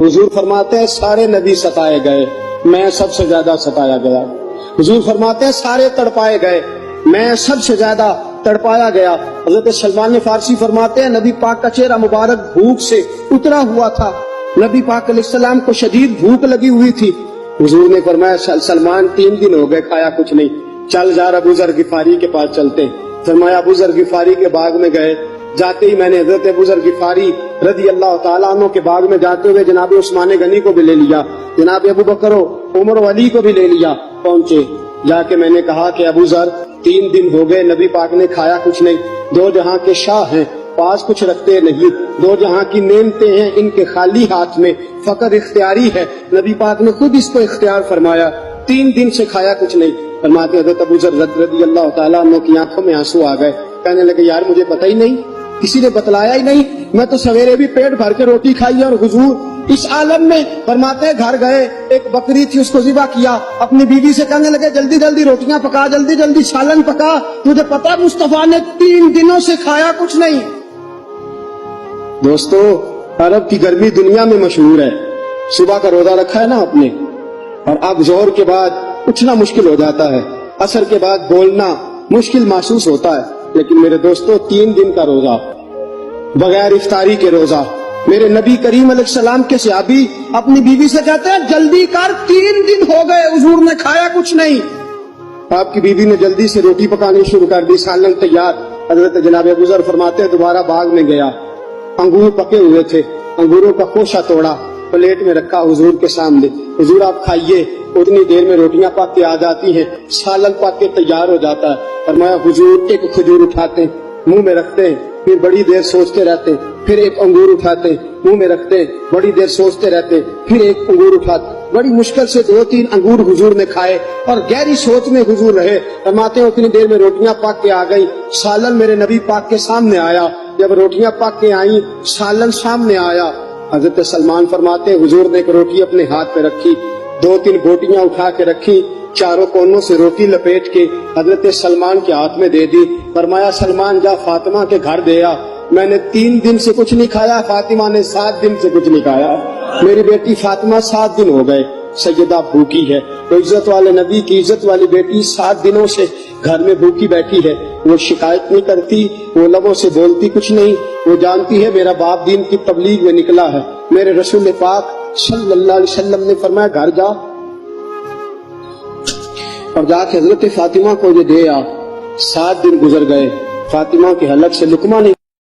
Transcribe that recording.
حضور فرماتے ہیں سارے نبی ستائے گئے، میں سب سے زیادہ ستایا گیا۔ حضور فرماتے ہیں سارے تڑپائے گئے، میں سب سے زیادہ تڑپایا گیا۔ حضرت سلمان فارسی فرماتے ہیں نبی پاک کا چہرہ مبارک بھوک سے اترا ہوا تھا، نبی پاک علیہ السلام کو شدید بھوک لگی ہوئی تھی۔ حضور نے فرمایا سلمان 3 دن ہو گئے کھایا کچھ نہیں، چل جا ابو ذر غفاری کے پاس چلتے ہیں۔ فرمایا ابو ذر غفاری کے باغ میں گئے، جاتے ہی میں نے حضرت ابو ذر غفاری رضی اللہ تعالیٰ عنہ کے باغ میں جاتے ہوئے جناب عثمان غنی کو بھی لے لیا، جناب ابو بکر و عمر و علی کو بھی لے لیا۔ پہنچے، جا کے میں نے کہا کہ ابو ذر 3 دن ہو گئے نبی پاک نے کھایا کچھ نہیں، 2 جہاں کے شاہ ہیں، پاس کچھ رکھتے نہیں، 2 جہاں کی نعمتیں ہیں، ان کے خالی ہاتھ میں فقر اختیاری ہے، نبی پاک نے خود اس کو اختیار فرمایا، 3 دن سے کھایا کچھ نہیں۔ فرماتے حضرت ابو ذر رضی اللہ تعالیٰ عنہ کی آنکھوں میں آنسو آ گئے، کہنے لگے یار مجھے پتہ ہی نہیں، کسی نے بتلایا ہی نہیں، میں تو سویرے بھی پیٹ بھر کے روٹی کھائی اور حضور اس عالم میں۔ فرماتے ہیں گھر گئے، ایک بکری تھی اس کو ذبح کیا، اپنی بیوی سے کہنے لگے جلدی جلدی روٹیاں پکا، جلدی جلدی سالن پکا، تجھے پتا مصطفیٰ نے 3 دنوں سے کھایا کچھ نہیں۔ دوستو عرب کی گرمی دنیا میں مشہور ہے، صبح کا روزہ رکھا ہے نا آپ نے، اور اب ظہر کے بعد اٹھنا مشکل ہو جاتا ہے، عصر کے بعد بولنا مشکل محسوس ہوتا ہے، لیکن میرے دوستو 3 دن کا روزہ بغیر افطاری کے روزہ، میرے نبی کریم علیہ السلام کے صحابی اپنی بیوی سے کہتے ہیں جلدی کر 3 دن ہو گئے حضور نے کھایا کچھ نہیں۔ آپ کی بیوی نے جلدی سے روٹی پکانی شروع کر دی، سالن تیار۔ حضرت جناب ابو ذر فرماتے ہیں دوبارہ باغ میں گیا، انگور پکے ہوئے تھے، انگوروں کا خوشہ توڑا، پلیٹ میں رکھا حضور کے سامنے، حضور آپ کھائیے، اتنی دیر میں روٹیاں پک کے آ جاتی ہیں، سالن پک کے تیار ہو جاتا ہے۔ فرمایا حضور ایک کھجور اٹھاتے ہیں، منہ میں رکھتے ہیں، پھر بڑی دیر سوچتے رہتے ہیں، پھر ایک انگور اٹھاتے ہیں، منہ میں رکھتے ہیں، بڑی دیر سوچتے رہتے ہیں، پھر ایک انگور اٹھاتے، بڑی مشکل سے 2-3 انگور حضور نے کھائے اور گہری سوچ میں حضور رہے۔ فرماتے ہیں اتنی دیر میں روٹیاں پک کے آ گئی، سالن میرے نبی پاک کے سامنے آیا، جب روٹیاں پک کے آئیں سالن سامنے آیا، حضرت سلمان فرماتے ہیں حضور نے ایک روٹی اپنے ہاتھ پہ رکھی، 2-3 بوٹیاں اٹھا کے رکھی، چاروں کونوں سے روٹی لپیٹ کے حضرت سلمان کے ہاتھ میں دے دی۔ فرمایا سلمان جا فاطمہ کے گھر دے آ، میں نے 3 دن سے کچھ نہیں کھایا، فاطمہ نے 7 دن سے کچھ نہیں کھایا، میری بیٹی فاطمہ 7 دن ہو گئے سیدہ بھوکی ہے۔ تو عزت والے نبی کی عزت والی بیٹی 7 دنوں سے گھر میں بھوکی بیٹھی ہے، وہ شکایت نہیں کرتی، وہ لبوں سے بولتی کچھ نہیں، وہ جانتی ہے میرا باپ دین کی تبلیغ میں نکلا ہے۔ میرے رسول پاک صلی اللہ علیہ وسلم نے فرمایا گھر جا اور جا کے حضرت فاطمہ کو یہ دے آ۔ 7 دن گزر گئے، فاطمہ کے حلق سے لقمہ نہیں